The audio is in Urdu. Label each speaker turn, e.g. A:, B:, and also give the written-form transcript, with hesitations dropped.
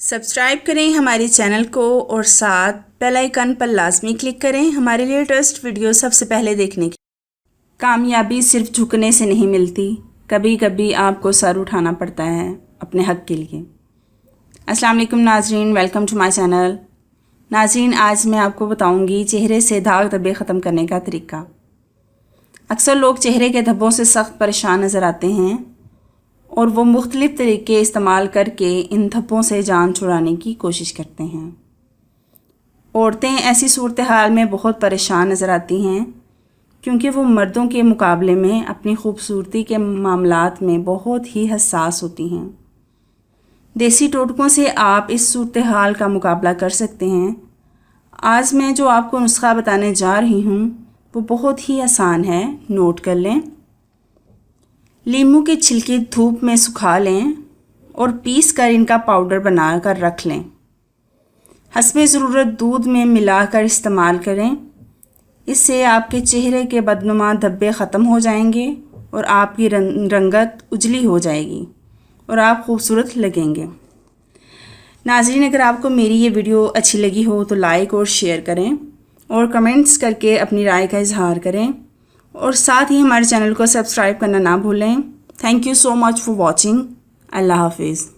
A: سبسکرائب کریں ہمارے چینل کو اور ساتھ بیل آئیکن پر لازمی کلک کریں ہمارے لیٹسٹ ویڈیو سب سے پہلے دیکھنے کی۔ کامیابی صرف جھکنے سے نہیں ملتی، کبھی کبھی آپ کو سر اٹھانا پڑتا ہے اپنے حق کے لیے۔ السلام علیکم ناظرین، ویلکم ٹو مائی چینل۔ ناظرین، آج میں آپ کو بتاؤں گی چہرے سے داغ دھبے ختم کرنے کا طریقہ۔ اکثر لوگ چہرے کے دھبوں سے سخت پریشان نظر آتے ہیں اور وہ مختلف طریقے استعمال کر کے ان دھبوں سے جان چھڑانے کی کوشش کرتے ہیں۔ عورتیں ایسی صورتحال میں بہت پریشان نظر آتی ہیں کیونکہ وہ مردوں کے مقابلے میں اپنی خوبصورتی کے معاملات میں بہت ہی حساس ہوتی ہیں۔ دیسی ٹوٹکوں سے آپ اس صورتحال کا مقابلہ کر سکتے ہیں۔ آج میں جو آپ کو نسخہ بتانے جا رہی ہوں وہ بہت ہی آسان ہے، نوٹ کر لیں۔ لیموں کے چھلکے دھوپ میں سکھا لیں اور پیس کر ان کا پاؤڈر بنا کر رکھ لیں۔ حسب ضرورت دودھ میں ملا کر استعمال کریں۔ اس سے آپ کے چہرے کے بدنما دھبے ختم ہو جائیں گے اور آپ کی رنگت اجلی ہو جائے گی اور آپ خوبصورت لگیں گے۔ ناظرین، اگر آپ کو میری یہ ویڈیو اچھی لگی ہو تو لائک اور شیئر کریں اور کمنٹس کر کے اپنی رائے کا اظہار کریں اور ساتھ ہی ہمارے چینل کو سبسکرائب کرنا نہ بھولیں۔ Thank you so much for watching. اللہ حافظ۔